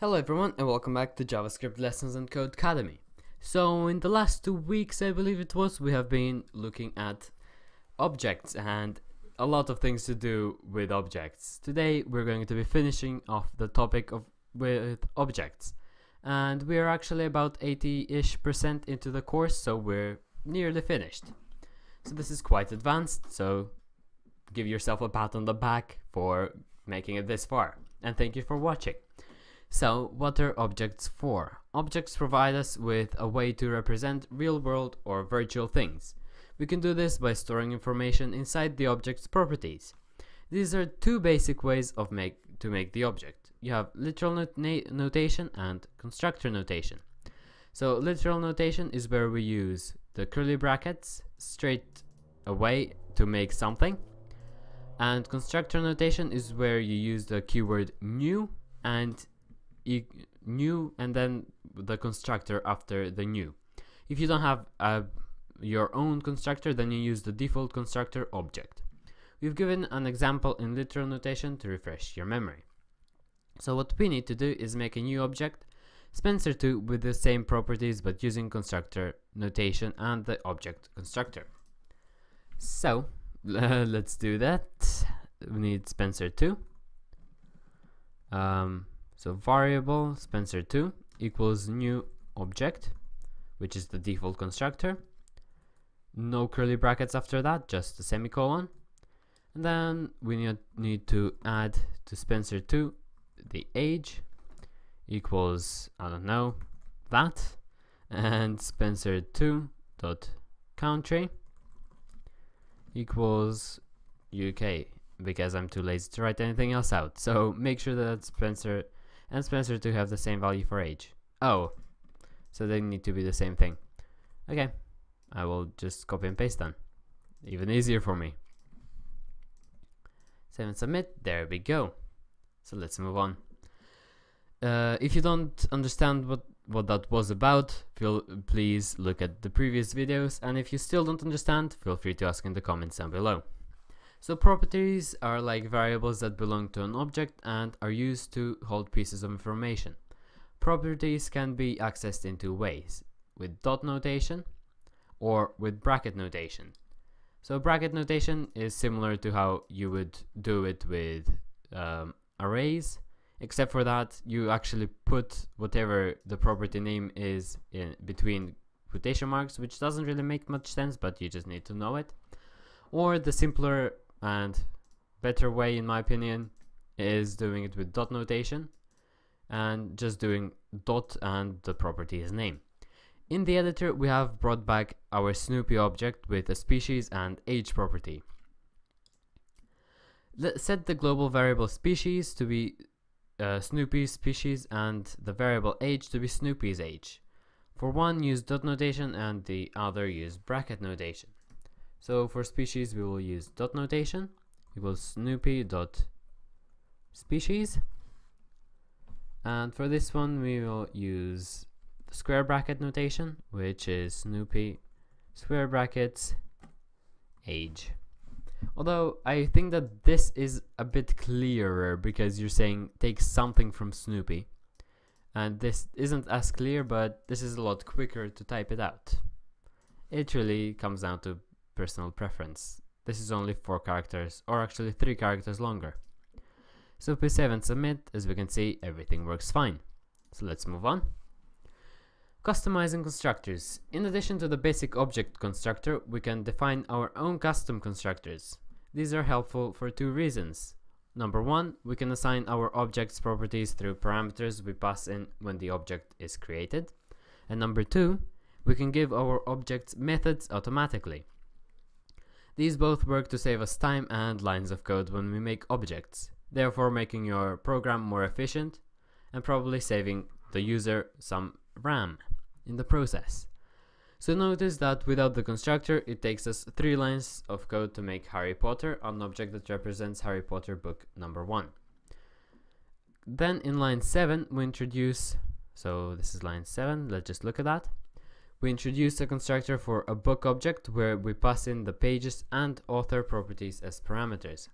Hello everyone and welcome back to JavaScript Lessons and Codecademy. So in the last 2 weeks, I believe it was, we have been looking at objects and a lot of things to do with objects. Today we're going to be finishing off the topic with objects, and we are actually about 80-ish% into the course, so we're nearly finished. So this is quite advanced, so give yourself a pat on the back for making it this far, and thank you for watching. So, what are objects for? Objects provide us with a way to represent real-world or virtual things. We can do this by storing information inside the object's properties. These are two basic ways to make the object. You have literal notation and constructor notation. So, literal notation is where we use the curly brackets straight away to make something. And constructor notation is where you use the keyword new and then the constructor after the new. If you don't have your own constructor, then you use the default constructor object. We've given an example in literal notation to refresh your memory. So what we need to do is make a new object, Spencer2, with the same properties but using constructor notation and the object constructor. So let's do that. We need Spencer2. So variable Spencer2 equals new object, which is the default constructor. No curly brackets after that, just a semicolon. And then we need to add to Spencer2 the age equals, I don't know, that. And Spencer2 dot country equals UK, because I'm too lazy to write anything else out. So make sure that Spencer and Spencer2 have the same value for age. Oh, so they need to be the same thing. Okay, I will just copy and paste then. Even easier for me. Save and submit. There we go. So let's move on. If you don't understand what that was about, please look at the previous videos, and if you still don't understand, feel free to ask in the comments down below. So properties are like variables that belong to an object and are used to hold pieces of information. Properties can be accessed in two ways, with dot notation or with bracket notation. So bracket notation is similar to how you would do it with arrays, except for that you actually put whatever the property name is in between quotation marks, which doesn't really make much sense, but you just need to know it. Or the simpler and better way, in my opinion, is doing it with dot notation and just doing dot and the property's name. In the editor, we have brought back our Snoopy object with a species and age property. Let's set the global variable species to be Snoopy's species and the variable age to be Snoopy's age. For one, use dot notation and the other use bracket notation. So for species, we will use dot notation equals Snoopy dot species, and for this one we will use the square bracket notation, which is Snoopy square brackets age. Although I think that this is a bit clearer because you're saying take something from Snoopy, and this isn't as clear, but this is a lot quicker to type it out. It really comes down to personal preference. This is only 4 characters, or actually 3 characters longer. So if we save and submit, as we can see, everything works fine. So let's move on. Customizing constructors. In addition to the basic object constructor, we can define our own custom constructors. These are helpful for 2 reasons. Number 1, we can assign our object's properties through parameters we pass in when the object is created. And number 2, we can give our objects methods automatically. These both work to save us time and lines of code when we make objects, therefore making your program more efficient and probably saving the user some RAM in the process. So notice that without the constructor, it takes us 3 lines of code to make Harry Potter, an object that represents Harry Potter book number 1. Then in line 7 we introduce, so this is line 7, let's just look at that. We introduce a constructor for a book object where we pass in the pages and author properties as parameters.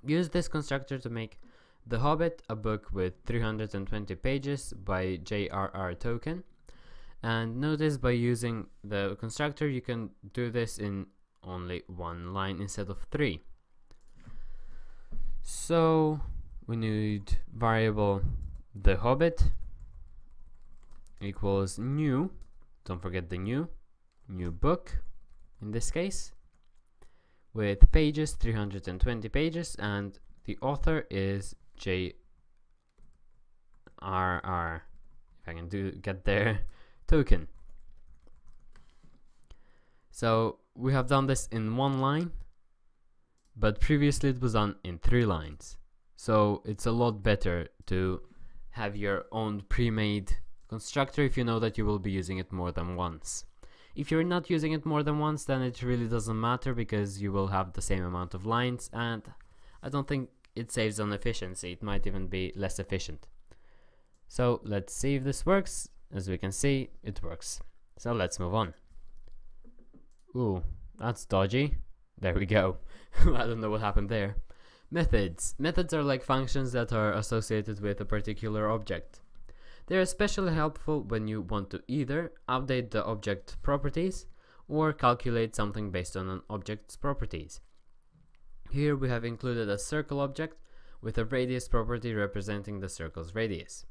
Use this constructor to make The Hobbit, a book with 320 pages by J.R.R. Tolkien. And notice by using the constructor you can do this in only one line instead of 3. So we need variable The Hobbit equals new, don't forget the new book in this case, with pages 320 pages, and the author is J.R.R. if I can get there, Tolkien. So we have done this in one line, but previously it was done in 3 lines. So it's a lot better to have your own pre-made constructor if you know that you will be using it more than once. If you're not using it more than once, then it really doesn't matter because you will have the same amount of lines, and I don't think it saves on efficiency. It might even be less efficient. So let's see if this works. As we can see, it works. So let's move on. Ooh, that's dodgy. There we go. I don't know what happened there. Methods. Methods are like functions that are associated with a particular object. They are especially helpful when you want to either update the object properties or calculate something based on an object's properties. Here we have included a circle object with a radius property representing the circle's radius.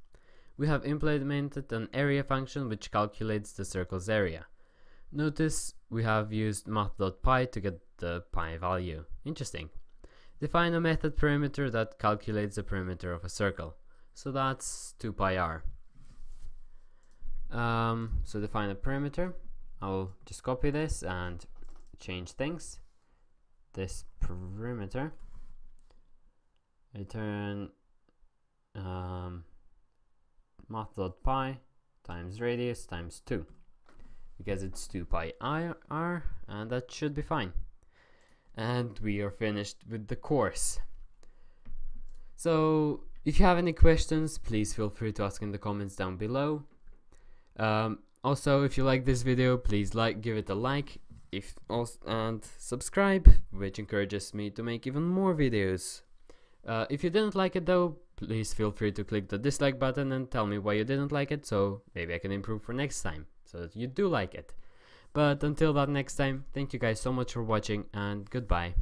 We have implemented an area function which calculates the circle's area. Notice we have used math.pi to get the pi value. Interesting. Define a method perimeter that calculates the perimeter of a circle. So that's 2 pi r. So define a perimeter. I'll just copy this and change things. This perimeter. Return math.pi times radius times 2. Because it's 2 pi r, and that should be fine. And we are finished with the course. So if you have any questions, please feel free to ask in the comments down below. Also, if you like this video, please give it a like, and subscribe, which encourages me to make even more videos. If you didn't like it though, please feel free to click the dislike button and tell me why you didn't like it, so maybe I can improve for next time, so that you do like it. But until that next time, thank you guys so much for watching, and goodbye.